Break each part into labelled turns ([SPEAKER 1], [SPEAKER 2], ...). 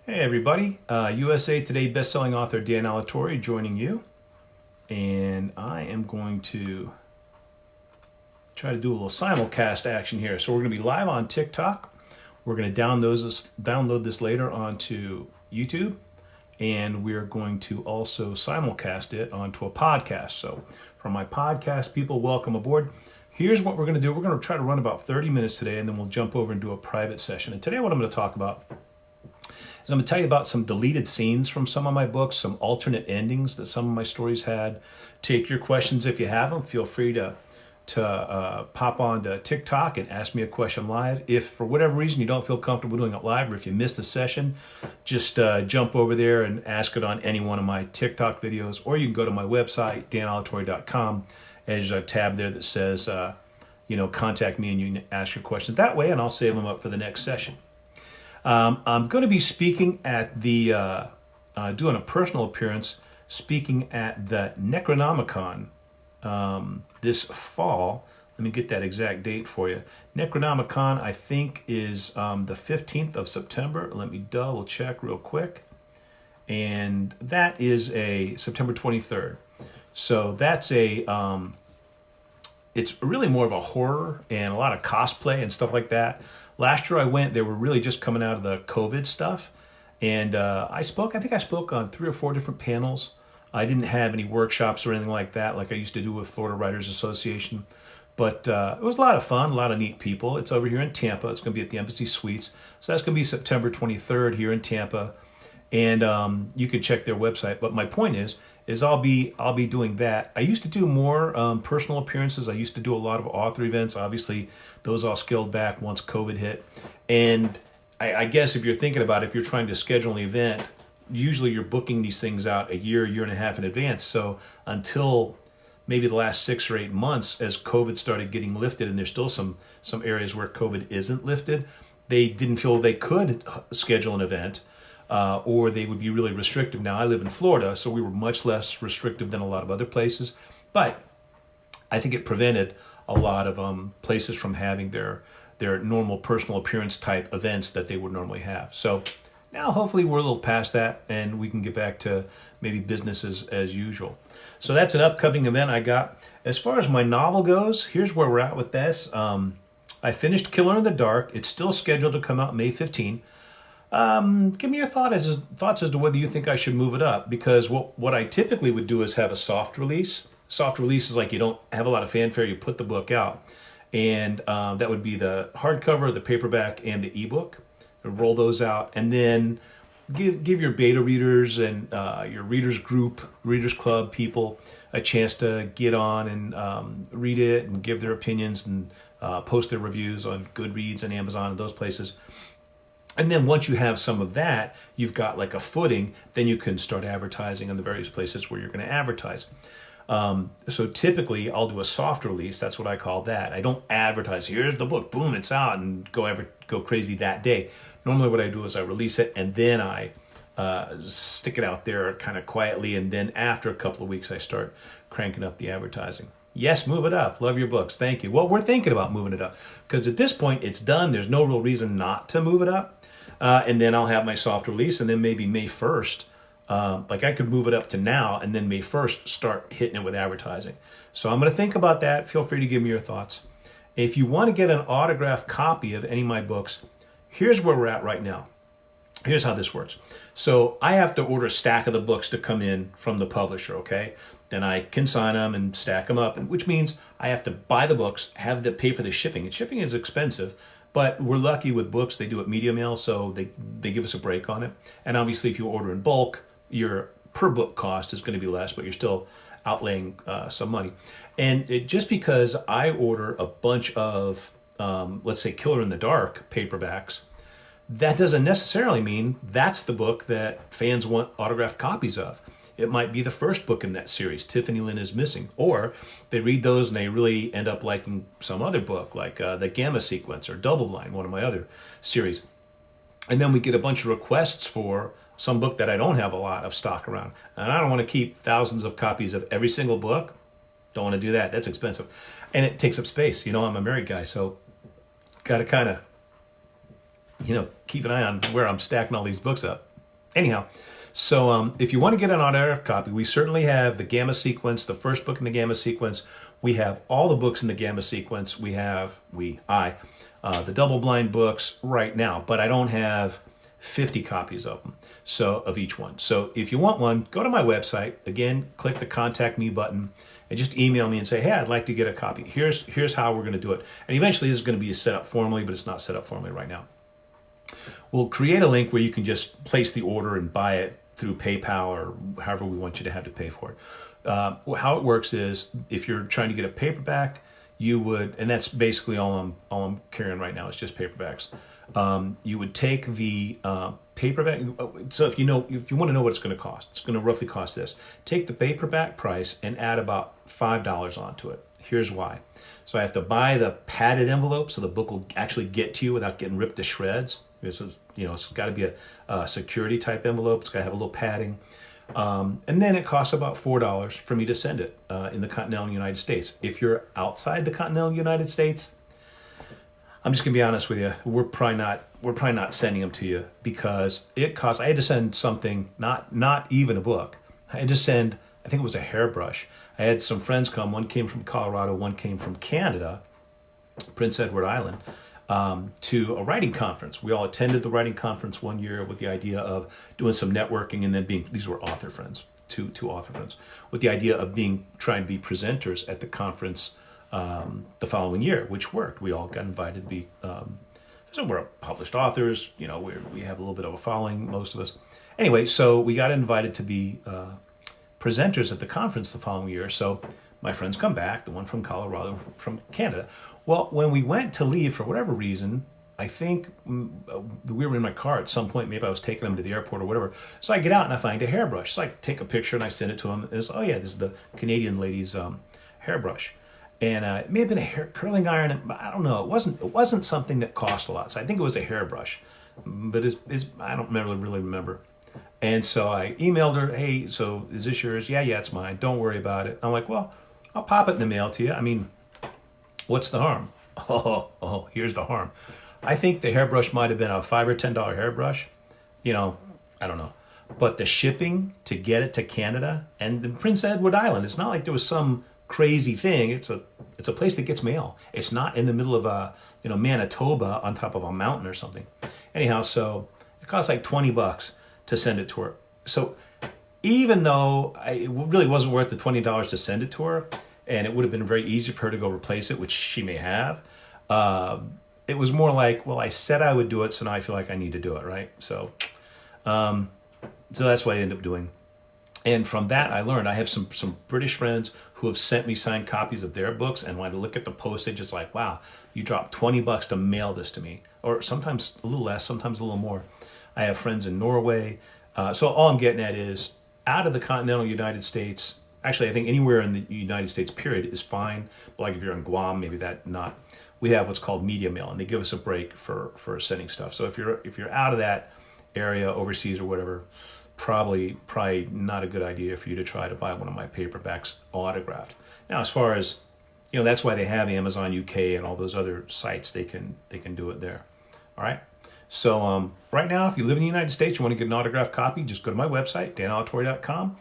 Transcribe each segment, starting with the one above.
[SPEAKER 1] Hey everybody, USA Today bestselling author Dan Alatorre joining you, and I am going to try to do a little simulcast action here. So we're going to be live on TikTok. We're going to download this later onto YouTube, and we're going to also simulcast it onto a podcast. So for my podcast people, welcome aboard. Here's what we're going to do. We're going to try to run about 30 minutes today, and then we'll jump over and do a private session. And today what I'm going to talk about so I'm going to tell you about some deleted scenes from some of my books, some alternate endings that some of my stories had. Take your questions if you have them. Feel free to pop on to TikTok and ask me a question live. If for whatever reason you don't feel comfortable doing it live, or if you missed a session, just jump over there and ask it on any one of my TikTok videos, or you can go to my website, danalatorre.com. There's a tab there that says, contact me, and you can ask your questions that way, and I'll save them up for the next session. I'm going to be speaking at the, doing a personal appearance, speaking at the Necronomicon this fall. Let me get that exact date for you. Necronomicon, I think, is the 15th of September. Let me double check real quick. And that is a September 23rd. So that's it's really more of a horror and a lot of cosplay and stuff like that. Last year I went, they were really just coming out of the COVID stuff. And I think I spoke on 3 or 4 different panels. I didn't have any workshops or anything like that, like I used to do with Florida Writers Association. But it was a lot of fun, a lot of neat people. It's over here in Tampa. It's going to be at the Embassy Suites. So that's going to be September 23rd here in Tampa. And you can check their website. But my point is I'll be doing that. I used to do more personal appearances. I used to do a lot of author events. Obviously, those all scaled back once COVID hit. And I guess if you're thinking about it, if you're trying to schedule an event, usually you're booking these things out a year and a half in advance. So until maybe the last 6 or 8 months, as COVID started getting lifted, and there's still some areas where COVID isn't lifted, they didn't feel they could schedule an event. Or they would be really restrictive. Now, I live in Florida, so we were much less restrictive than a lot of other places. But I think it prevented a lot of places from having their normal personal appearance type events that they would normally have. So now, hopefully, we're a little past that, and we can get back to maybe business as usual. So that's an upcoming event I got. As far as my novel goes, here's where we're at with this. I finished Killer in the Dark. It's still scheduled to come out May 15. Give me your thoughts as to whether you think I should move it up, because what I typically would do is have a soft release. Soft release is like you don't have a lot of fanfare, you put the book out, and that would be the hardcover, the paperback, and the ebook. Roll those out, and then give your beta readers and your readers club people a chance to get on and read it and give their opinions and post their reviews on Goodreads and Amazon and those places. And then once you have some of that, you've got like a footing, then you can start advertising in the various places where you're going to advertise. So typically I'll do a soft release. That's what I call that. I don't advertise, here's the book, boom, it's out, and go crazy that day. Normally what I do is I release it, and then I stick it out there kind of quietly, and then after a couple of weeks I start cranking up the advertising. Yes, move it up. Love your books. Thank you. Well, we're thinking about moving it up because at this point it's done. There's no real reason not to move it up. And then I'll have my soft release, and then maybe May 1st, like I could move it up to now, and then May 1st start hitting it with advertising. So I'm going to think about that. Feel free to give me your thoughts. If you want to get an autographed copy of any of my books, here's where we're at right now. Here's how this works. So I have to order a stack of the books to come in from the publisher, okay? Then I consign them and stack them up, which means I have to buy the books, have to pay for the shipping. And shipping is expensive, but we're lucky with books. They do it media mail, so they give us a break on it. And obviously, if you order in bulk, your per book cost is going to be less, but you're still outlaying some money. And just because I order a bunch of, let's say, Killer in the Dark paperbacks, that doesn't necessarily mean that's the book that fans want autographed copies of. It might be the first book in that series, Tiffany Lynn is Missing. Or they read those and they really end up liking some other book, like The Gamma Sequence or Double Blind, one of my other series. And then we get a bunch of requests for some book that I don't have a lot of stock around. And I don't want to keep thousands of copies of every single book. Don't want to do that. That's expensive. And it takes up space. I'm a married guy, so got to kind of, keep an eye on where I'm stacking all these books up. Anyhow, so if you want to get an autographed copy, we certainly have the Gamma Sequence, the first book in the Gamma Sequence. We have all the books in the Gamma Sequence. We have, the double-blind books right now, but I don't have 50 copies of them, so of each one. So if you want one, go to my website. Again, click the Contact Me button and just email me and say, hey, I'd like to get a copy. Here's how we're going to do it. And eventually this is going to be set up formally, but it's not set up formally right now. We'll create a link where you can just place the order and buy it through PayPal or however we want you to have to pay for it. How it works is if you're trying to get a paperback, you would, and that's basically all I'm carrying right now is just paperbacks. You would take the paperback. So if you want to know what it's going to cost, it's going to roughly cost this. Take the paperback price and add about $5 onto it. Here's why. So I have to buy the padded envelope so the book will actually get to you without getting ripped to shreds. It's got to be a security type envelope. It's got to have a little padding. And then it costs about $4 for me to send it in the continental United States. If you're outside the continental United States, I'm just gonna be honest with you, we're probably not sending them to you because it costs. I had to send something, not even a book. I had to send, I think it was a hairbrush. I had some friends come. One came from Colorado, one came from Canada, Prince Edward Island, to a writing conference. We all attended the writing conference one year with the idea of doing some networking and then these were author friends, two author friends, with the idea of trying to be presenters at the conference the following year, which worked. We all got invited to be, so we're published authors, we have a little bit of a following, most of us. Anyway, so we got invited to be presenters at the conference the following year. So my friends come back, the one from Colorado, from Canada. Well, when we went to leave, for whatever reason, I think we were in my car at some point. Maybe I was taking them to the airport or whatever. So I get out and I find a hairbrush. So I take a picture and I send it to them. And it's, oh yeah, this is the Canadian lady's hairbrush. And it may have been a hair curling iron. I don't know. It wasn't something that cost a lot. So I think it was a hairbrush, but I don't really remember. And so I emailed her, hey, so is this yours? Yeah, it's mine. Don't worry about it. I'm like, well, I'll pop it in the mail to you. I mean, what's the harm? Oh, here's the harm. I think the hairbrush might have been a $5 or $10 hairbrush. I don't know. But the shipping to get it to Canada and the Prince Edward Island, it's not like there was some crazy thing. It's a place that gets mail. It's not in the middle of Manitoba on top of a mountain or something. Anyhow, so it costs like $20 to send it to her. So even though it really wasn't worth the $20 to send it to her, and it would have been very easy for her to go replace it, which she may have, it was more like, well, I said I would do it, so now I feel like I need to do it, right? So that's what I ended up doing. And from that, I learned. I have some British friends who have sent me signed copies of their books, and when I look at the postage, it's like, wow, you dropped $20 to mail this to me, or sometimes a little less, sometimes a little more. I have friends in Norway. So all I'm getting at is, out of the continental United States, actually, I think anywhere in the United States, period, is fine. But like if you're in Guam, maybe that not. We have what's called media mail, and they give us a break for sending stuff. So if you're out of that area, overseas or whatever, probably not a good idea for you to try to buy one of my paperbacks autographed. Now, as far as that's why they have Amazon UK and all those other sites. They can do it there. All right. So right now, if you live in the United States, you want to get an autographed copy, just go to my website, danalatorre.com.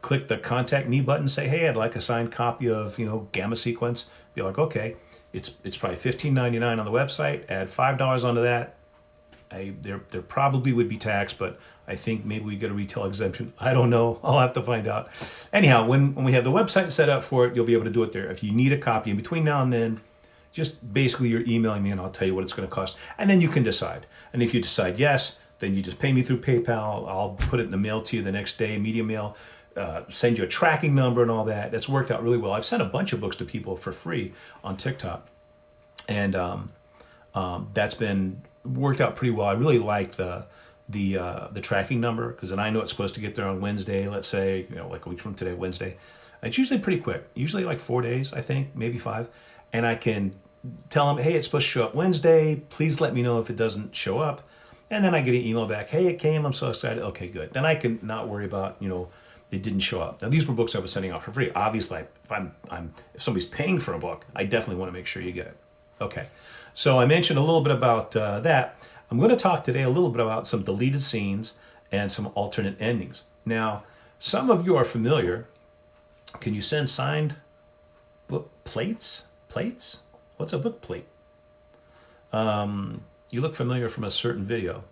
[SPEAKER 1] Click the Contact Me button. Say, hey, I'd like a signed copy of Gamma Sequence. Be like, okay, it's probably $15.99 on the website. Add $5 onto that. There probably would be tax, but I think maybe we get a retail exemption. I don't know. I'll have to find out. Anyhow, when we have the website set up for it, you'll be able to do it there. If you need a copy in between now and then, just basically you're emailing me and I'll tell you what it's going to cost. And then you can decide. And if you decide yes, then you just pay me through PayPal. I'll put it in the mail to you the next day, media mail, send you a tracking number and all that. That's worked out really well. I've sent a bunch of books to people for free on TikTok. And that's been worked out pretty well. I really like the tracking number, because then I know it's supposed to get there on Wednesday, let's say, like a week from today, Wednesday. It's usually pretty quick, usually like 4 days, I think, maybe 5. And I can tell them, hey, it's supposed to show up Wednesday. Please let me know if it doesn't show up. And then I get an email back, hey, it came, I'm so excited. Okay, good. Then I can not worry about, it didn't show up. Now, these were books I was sending out for free. Obviously, if somebody's paying for a book, I definitely want to make sure you get it. Okay, so I mentioned a little bit about that. I'm going to talk today a little bit about some deleted scenes and some alternate endings. Now, some of you are familiar. Can you send signed book plates? Plates? What's a book plate? You look familiar from a certain video.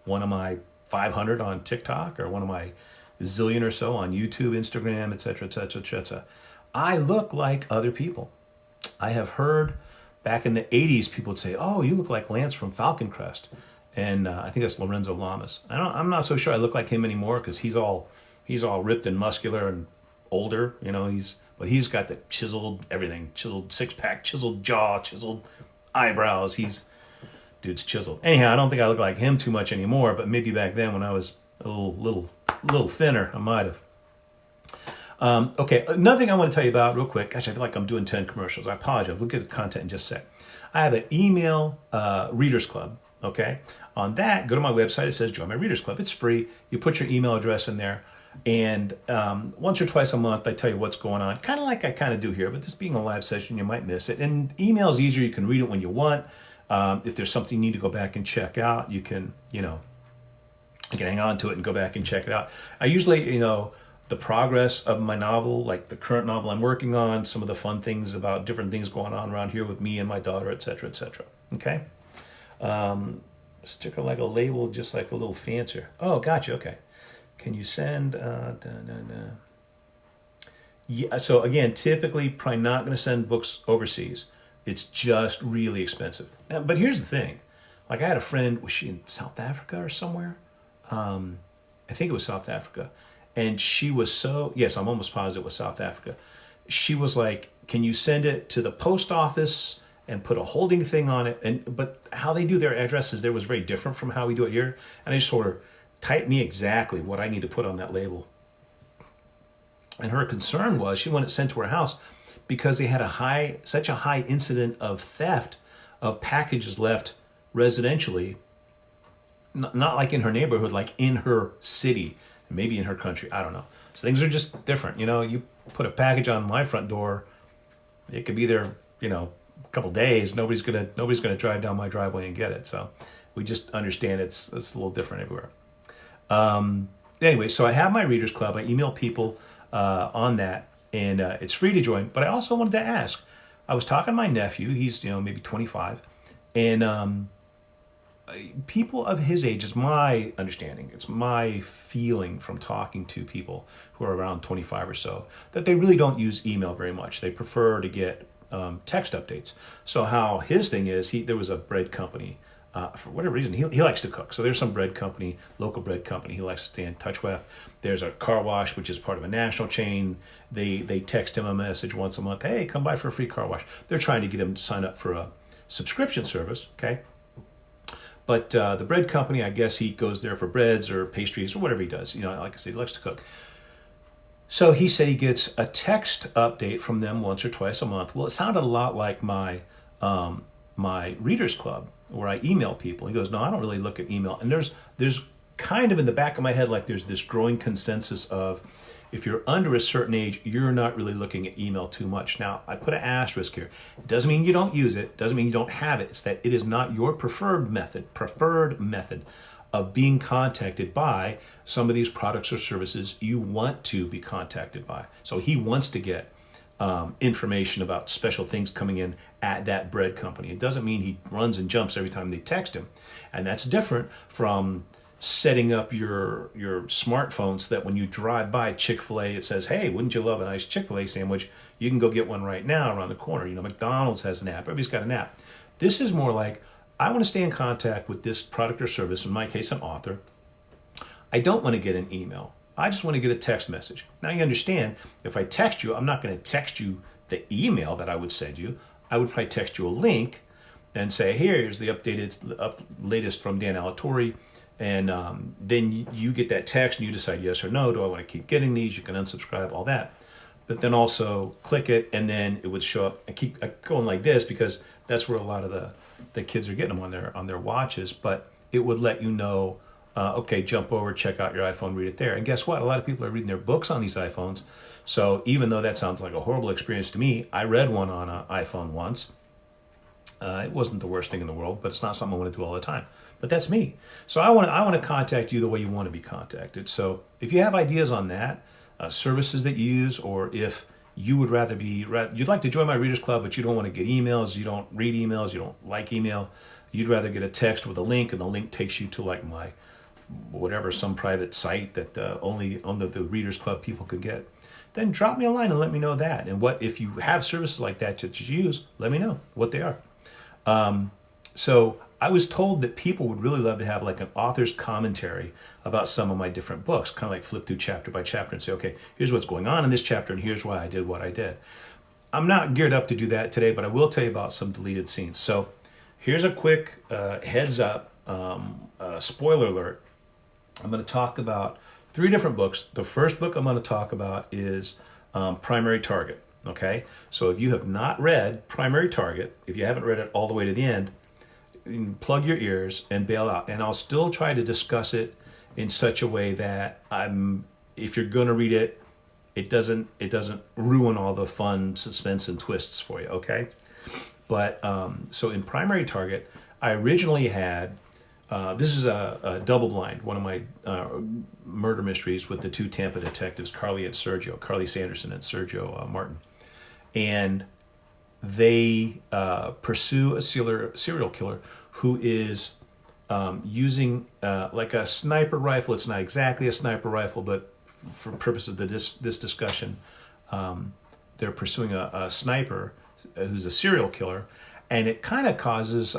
[SPEAKER 1] One of my 500 on TikTok, or one of my zillion or so on YouTube, Instagram, etc., etc., etc. I look like other people. I have heard back in the 80s, people would say, "Oh, you look like Lance from Falcon Crest." And I think that's Lorenzo Lamas. I'm not so sure I look like him anymore, because he's all ripped and muscular and older. But he's got the chiseled everything, chiseled six pack, chiseled jaw, chiseled eyebrows. Dude's chiseled. Anyhow, I don't think I look like him too much anymore, but maybe back then when I was a little thinner, I might have. Okay, another thing I want to tell you about real quick. Gosh, I feel like I'm doing 10 commercials. I apologize. We'll get to the content in just a sec. I have an email readers club, okay? On that, go to my website. It says join my readers club. It's free. You put your email address in there. And once or twice a month, I tell you what's going on, kind of like I kind of do here, but this being a live session, you might miss it. And email is easier. You can read it when you want. If there's something you need to go back and check out, you can hang on to it and go back and check it out. I usually, the progress of my novel, like the current novel I'm working on, some of the fun things about different things going on around here with me and my daughter, etc., etc. Okay? Sticker like a label, just like a little fancier. Oh, gotcha. Okay. Can you send? Yeah. So again, typically, probably not going to send books overseas. It's just really expensive. Now, but here's the thing. Like, I had a friend. Was she in South Africa or somewhere? I think it was South Africa. And she was so, yes, I'm almost positive it was South Africa. She was like, can you send it to the post office and put a holding thing on it? But how they do their addresses there was very different from how we do it here. And I just told her, type me exactly what I need to put on that label. And her concern was she wanted it sent to her house because they had such a high incident of theft of packages left residentially, not like in her neighborhood, like in her city, maybe in her country. I don't know. So things are just different. You put a package on my front door, it could be there, a couple days. Nobody's gonna drive down my driveway and get it. So we just understand it's a little different everywhere. Anyway, so I have my Readers Club. I email people on that, and it's free to join. But I also wanted to ask. I was talking to my nephew. He's maybe 25, and people of his age, is my understanding. It's my feeling from talking to people who are around 25 or so that they really don't use email very much. They prefer to get text updates. So how his thing is, there was a bread company. For whatever reason, he likes to cook. So there's some bread company, local bread company he likes to stay in touch with. There's a car wash, which is part of a national chain. They text him a message once a month. Hey, come by for a free car wash. They're trying to get him to sign up for a subscription service, okay? But the bread company, I guess he goes there for breads or pastries or whatever he does. Like I said, he likes to cook. So he said he gets a text update from them once or twice a month. Well, it sounded a lot like my Readers Club, where I email people. He goes, no, I don't really look at email. And there's kind of in the back of my head, like there's this growing consensus of, if you're under a certain age, you're not really looking at email too much. Now, I put an asterisk here. It doesn't mean you don't use it. Doesn't mean you don't have it. It's that it is not your preferred method of being contacted by some of these products or services you want to be contacted by. So he wants to get information about special things coming in at that bread company. It doesn't mean he runs and jumps every time they text him. And that's different from setting up your smartphone so that when you drive by Chick-fil-A, it says, hey, wouldn't you love a nice Chick-fil-A sandwich? You can go get one right now around the corner. McDonald's has an app. Everybody's got an app. This is more like, I want to stay in contact with this product or service, in my case, an author. I don't want to get an email. I just want to get a text message. Now you understand, if I text you, I'm not going to text you the email that I would send you. I would probably text you a link and say, here's the latest from Dan Alatorre. And then you get that text and you decide yes or no. Do I want to keep getting these? You can unsubscribe, all that. But then also click it, and then it would show up. I keep going like this because that's where a lot of the kids are getting them on their watches. But it would let you know, okay, jump over, check out your iPhone, read it there. And guess what? A lot of people are reading their books on these iPhones. So even though that sounds like a horrible experience to me, I read one on an iPhone once. It wasn't the worst thing in the world, but it's not something I want to do all the time. but that's me. So I want to contact you the way you want to be contacted. So if you have ideas on that, services that you use, or if you would you'd like to join my Readers Club, but you don't want to get emails, you don't read emails, you don't like email, you'd rather get a text with a link, and the link takes you to like my some private site that only the Readers Club people could get, then drop me a line and let me know that. And if you have services like that to use, let me know what they are. So I was told that people would really love to have like an author's commentary about some of my different books, kind of like flip through chapter by chapter and say, okay, here's what's going on in this chapter, and here's why I did what I did. I'm not geared up to do that today, but I will tell you about some deleted scenes. So here's a quick heads up, spoiler alert. I'm going to talk about 3 different books. The first book I'm going to talk about is Primary Target. Okay, so if you have not read Primary Target, if you haven't read it all the way to the end, plug your ears and bail out. And I'll still try to discuss it in such a way that if you're going to read it, it doesn't ruin all the fun suspense and twists for you. Okay, but so in Primary Target, I originally had. This is a double blind, one of my murder mysteries with the 2 Tampa detectives, Carly Sanderson and Sergio Martin. And they pursue a serial killer who is using like a sniper rifle. It's not exactly a sniper rifle, but for purposes of this discussion, they're pursuing a sniper who's a serial killer. And it kind of causes,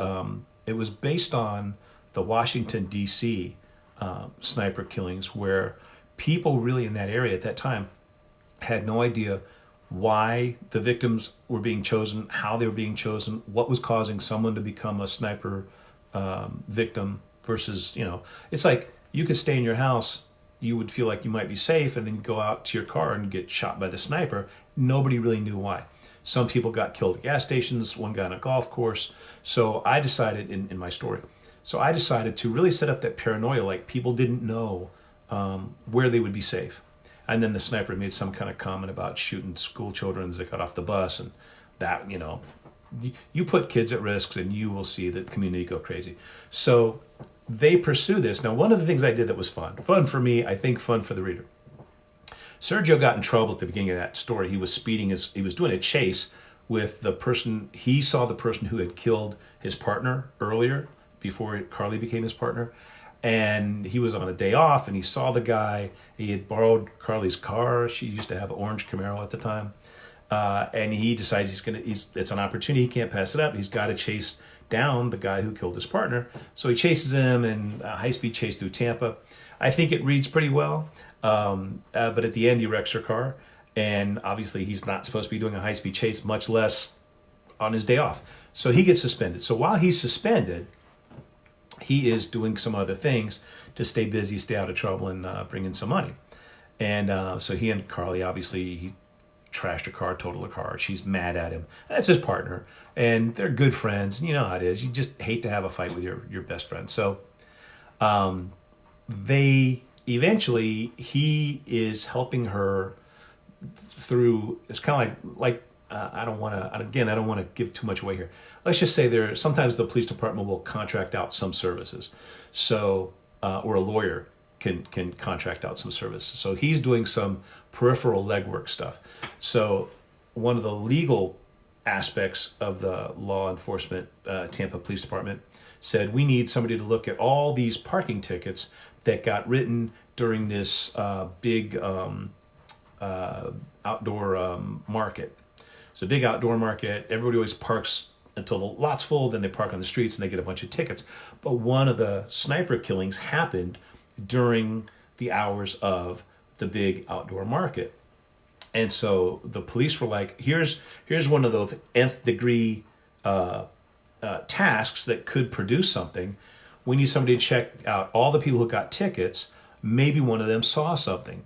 [SPEAKER 1] it was based on the Washington, D.C. Sniper killings, where people really in that area at that time had no idea why the victims were being chosen, how they were being chosen, what was causing someone to become a sniper victim versus, it's like you could stay in your house, you would feel like you might be safe, and then go out to your car and get shot by the sniper. Nobody really knew why. Some people got killed at gas stations, one got on a golf course. So I decided in my story, so I decided to really set up that paranoia, like people didn't know where they would be safe. And then the sniper made some kind of comment about shooting school children as they got off the bus, and that, you put kids at risk and you will see the community go crazy. So they pursue this. Now, one of the things I did that was fun for me, I think fun for the reader. Sergio got in trouble at the beginning of that story. He was he was doing a chase with the person, he saw the person who had killed his partner earlier, before Carly became his partner, and he was on a day off, and he saw the guy. He had borrowed Carly's car. She used to have an orange Camaro at the time, and he decides it's an opportunity. He can't pass it up. He's got to chase down the guy who killed his partner. So he chases him in a high-speed chase through Tampa. I think it reads pretty well, but at the end he wrecks her car, and obviously he's not supposed to be doing a high-speed chase, much less on his day off. So he gets suspended. So while he's suspended, he is doing some other things to stay busy, stay out of trouble, and bring in some money. And so he and Carly, obviously, he trashed her car, totaled her car. She's mad at him. That's his partner. And they're good friends. You know how it is. You just hate to have a fight with your best friend. So he is helping her through, it's kind of like I don't want to give too much away here. Let's just say sometimes the police department will contract out some services. So, or a lawyer can contract out some services. So he's doing some peripheral legwork stuff. So one of the legal aspects of the law enforcement, Tampa Police Department, said, we need somebody to look at all these parking tickets that got written during this big outdoor market. It's a big outdoor market. Everybody always parks until the lot's full, then they park on the streets and they get a bunch of tickets. But one of the sniper killings happened during the hours of the big outdoor market. And so the police were like, here's one of those nth degree tasks that could produce something. We need somebody to check out all the people who got tickets. Maybe one of them saw something.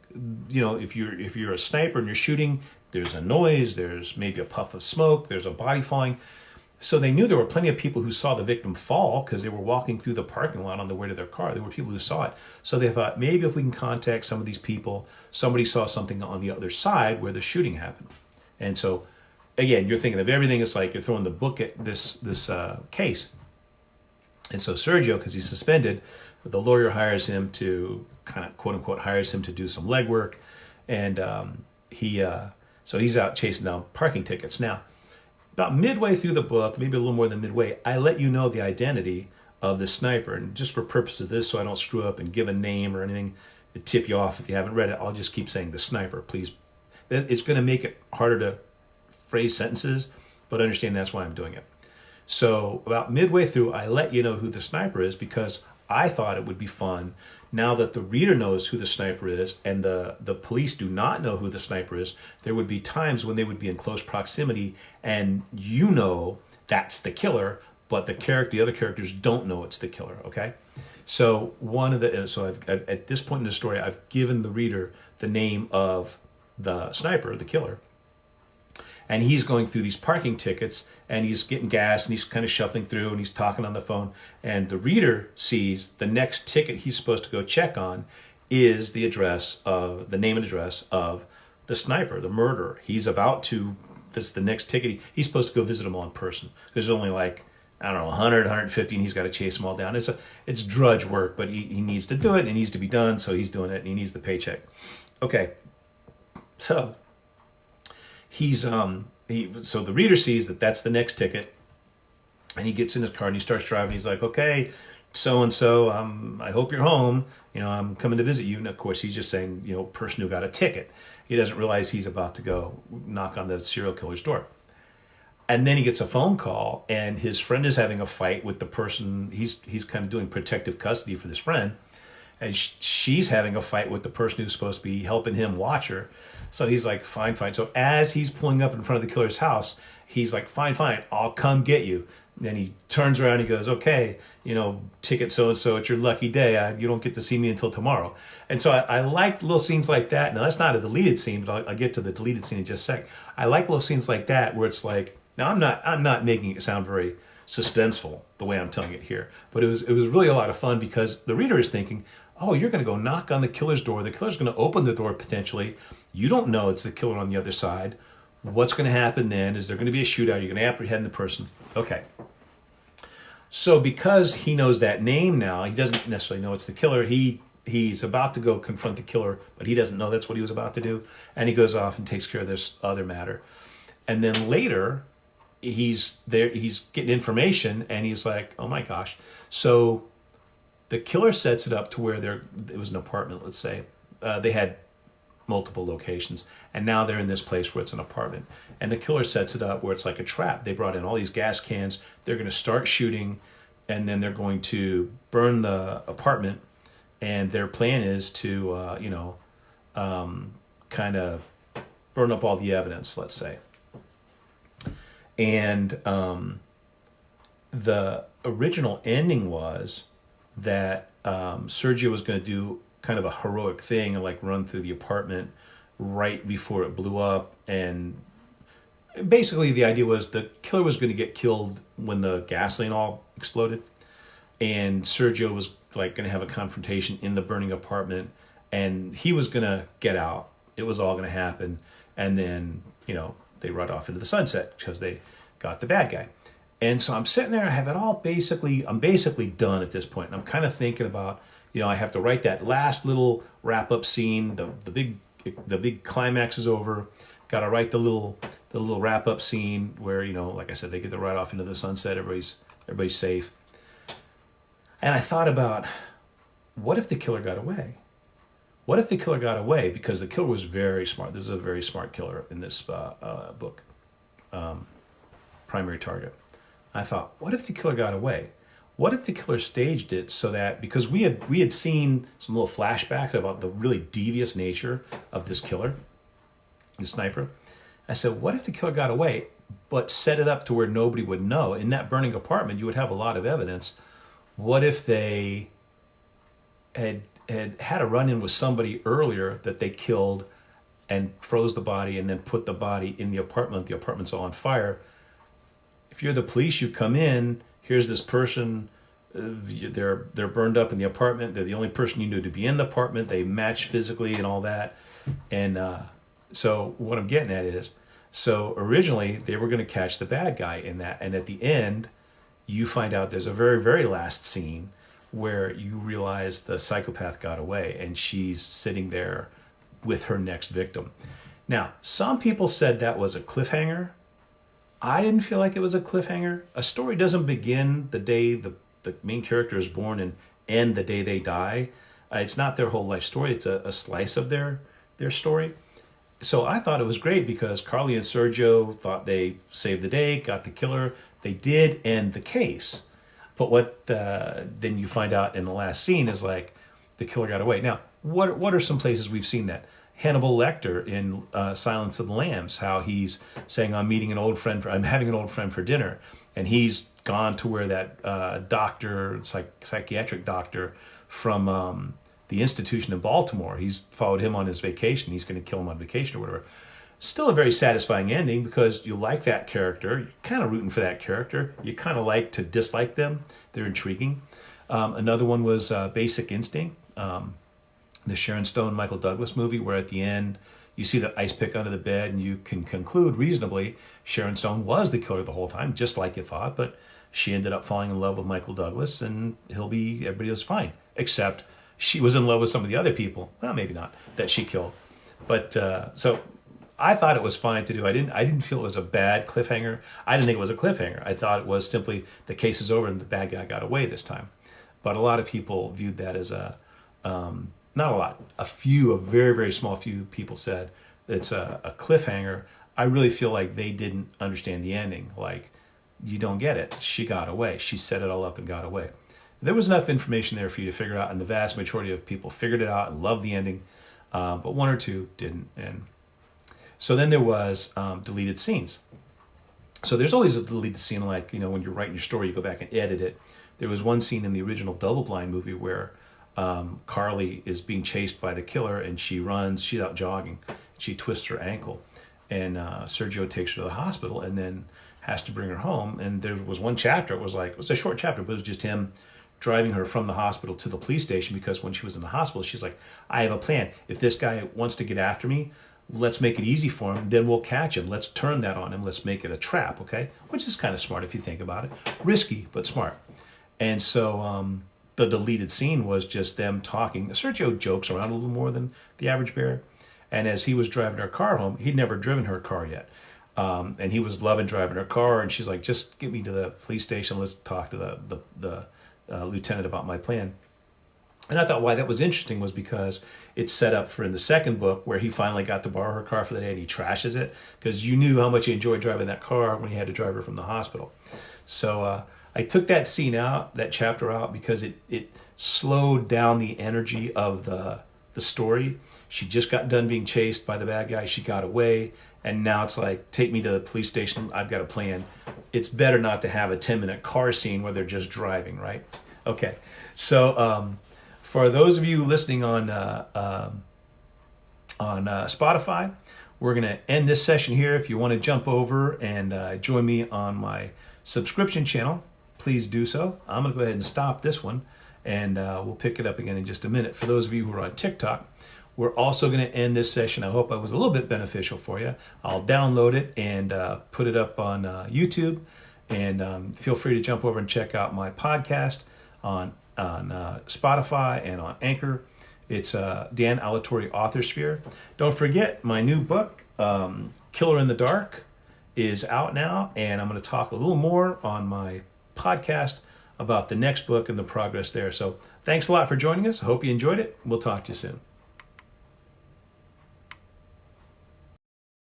[SPEAKER 1] If you're a sniper and you're shooting, there's a noise, there's maybe a puff of smoke, there's a body falling. So they knew there were plenty of people who saw the victim fall because they were walking through the parking lot on the way to their car. There were people who saw it. So they thought, maybe if we can contact some of these people, somebody saw something on the other side where the shooting happened. And so, again, you're thinking of everything. It's like you're throwing the book at this case. And so Sergio, because he's suspended, the lawyer hires him to kind of quote unquote hires him to do some legwork, and so he's out chasing down parking tickets. Now, about midway through the book, maybe a little more than midway, I let you know the identity of the sniper, and just for purpose of this, so I don't screw up and give a name or anything to tip you off if you haven't read it, I'll just keep saying the sniper, please. It's going to make it harder to phrase sentences, but understand that's why I'm doing it. So about midway through, I let you know who the sniper is because I thought it would be fun now that the reader knows who the sniper is and the police do not know who the sniper is. There would be times when they would be in close proximity and you know that's the killer, but the other characters don't know it's the killer, okay? So I've at this point in the story, I've given the reader the name of the sniper, the killer. And he's going through these parking tickets and he's getting gas and he's kind of shuffling through and he's talking on the phone. And the reader sees the next ticket he's supposed to go check on is the name and address of the sniper, the murderer. This is the next ticket. He's supposed to go visit him all in person. There's only 100, 150, and he's got to chase them all down. It's drudge work, but he needs to do it. It needs to be done, so he's doing it, and he needs the paycheck. Okay, so so the reader sees that that's the next ticket, and he gets in his car and he starts driving. He's like, okay, so and so, I hope you're home. I'm coming to visit you. And of course, he's just saying, person who got a ticket. He doesn't realize he's about to go knock on the serial killer's door. And then he gets a phone call, and his friend is having a fight with the person. He's kind of doing protective custody for this friend, and she's having a fight with the person who's supposed to be helping him watch her. So he's like, fine. So as he's pulling up in front of the killer's house, he's like, fine, I'll come get you. Then he turns around and he goes, okay, ticket so-and-so, it's your lucky day. You don't get to see me until tomorrow. And so I like little scenes like that. Now, that's not a deleted scene, but I'll get to the deleted scene in just a sec. I like little scenes like that where it's like, now I'm not making it sound very suspenseful the way I'm telling it here, but it was really a lot of fun because the reader is thinking, oh, you're going to go knock on the killer's door. The killer's going to open the door potentially. You don't know it's the killer on the other side. What's going to happen then? Is there going to be a shootout? You're going to apprehend the person. Okay. So because he knows that name now, he doesn't necessarily know it's the killer. He's about to go confront the killer, but he doesn't know that's what he was about to do. And he goes off and takes care of this other matter. And then later, he's getting information and he's like, oh my gosh. So the killer sets it up to where it was an apartment, let's say. They had multiple locations, and now they're in this place where it's an apartment. And the killer sets it up where it's like a trap. They brought in all these gas cans. They're going to start shooting, and then they're going to burn the apartment. And their plan is to, kind of burn up all the evidence, let's say. And the original ending was that Sergio was going to do kind of a heroic thing and run through the apartment right before it blew up. And basically the idea was the killer was going to get killed when the gasoline all exploded. And Sergio was going to have a confrontation in the burning apartment, and he was going to get out. It was all going to happen. And then, they ride off into the sunset because they got the bad guy. And so I'm sitting there, I'm basically done at this point. And I'm kind of thinking about, I have to write that last little wrap-up scene. The big climax is over. Got to write the little wrap-up scene where, like I said, they get to ride off into the sunset. Everybody's safe. And I thought about, what if the killer got away? What if the killer got away? Because the killer was very smart. This is a very smart killer in this book. Primary target. I thought, what if the killer got away? What if the killer staged it so that, because we had seen some little flashbacks about the really devious nature of this killer, the sniper. I said, what if the killer got away, but set it up to where nobody would know? In that burning apartment, you would have a lot of evidence. What if they had a run-in with somebody earlier that they killed and froze the body and then put the body in the apartment? The apartment's all on fire. If you're the police, you come in, here's this person, they're burned up in the apartment. They're the only person you knew to be in the apartment. They match physically and all that. And so what I'm getting at is, so originally they were going to catch the bad guy in that. And at the end, you find out there's a very, very last scene where you realize the psychopath got away and she's sitting there with her next victim. Now, some people said that was a cliffhanger. I didn't feel like it was a cliffhanger. A story doesn't begin the day the main character is born and end the day they die. It's not their whole life story. It's a slice of their story. So I thought it was great because Carly and Sergio thought they saved the day, got the killer. They did end the case. But what then you find out in the last scene is like the killer got away. Now, what are some places we've seen that? Hannibal Lecter in Silence of the Lambs, how he's saying, I'm having an old friend for dinner. And he's gone to where that doctor, psychiatric doctor from the institution in Baltimore, he's followed him on his vacation. He's going to kill him on vacation or whatever. Still a very satisfying ending because you like that character. You're kind of rooting for that character. You kind of like to dislike them. They're intriguing. Another one was Basic Instinct, the Sharon Stone, Michael Douglas movie, where at the end you see the ice pick under the bed and you can conclude reasonably Sharon Stone was the killer the whole time, just like you thought, but she ended up falling in love with Michael Douglas and everybody was fine, except she was in love with some of the other people. Well, maybe not, that she killed. But so I thought it was fine to do. I didn't feel it was a bad cliffhanger. I didn't think it was a cliffhanger. I thought it was simply the case is over and the bad guy got away this time. But a lot of people viewed that as not a lot, a very, very small few people said it's a cliffhanger. I really feel like they didn't understand the ending. Like, you don't get it. She got away. She set it all up and got away. There was enough information there for you to figure it out, and the vast majority of people figured it out and loved the ending, but one or two didn't. And so then there was deleted scenes. So there's always a deleted scene, like, when you're writing your story, you go back and edit it. There was one scene in the original Double Blind movie where Carly is being chased by the killer and she runs, she's out jogging, she twists her ankle, and Sergio takes her to the hospital and then has to bring her home. And there was one chapter, it was a short chapter, but it was just him driving her from the hospital to the police station, because when she was in the hospital, she's like, I have a plan. If this guy wants to get after me, let's make it easy for him, then we'll catch him. Let's turn that on him. Let's make it a trap, okay? Which is kind of smart if you think about it. Risky, but smart. And so the deleted scene was just them talking. Sergio jokes around a little more than the average bear. And as he was driving her car home, he'd never driven her car yet. And he was loving driving her car. And she's like, just get me to the police station. Let's talk to the lieutenant about my plan. And I thought why that was interesting was because it's set up for in the second book where he finally got to borrow her car for the day and he trashes it, because you knew how much he enjoyed driving that car when he had to drive her from the hospital. So I took that scene out, that chapter out, because it slowed down the energy of the story. She just got done being chased by the bad guy. She got away. And now it's like, take me to the police station. I've got a plan. It's better not to have a 10-minute car scene where they're just driving, right? Okay. So for those of you listening on Spotify, we're going to end this session here. If you want to jump over and join me on my subscription channel, please do so. I'm going to go ahead and stop this one, and we'll pick it up again in just a minute. For those of you who are on TikTok, we're also going to end this session. I hope I was a little bit beneficial for you. I'll download it and put it up on YouTube. And feel free to jump over and check out my podcast on Spotify and on Anchor. It's Dan Alatorre Authorsphere. Don't forget, my new book, Killer in the Dark, is out now. And I'm going to talk a little more on my podcast about the next book and the progress there. So thanks a lot for joining us. I hope you enjoyed it. We'll talk to you soon.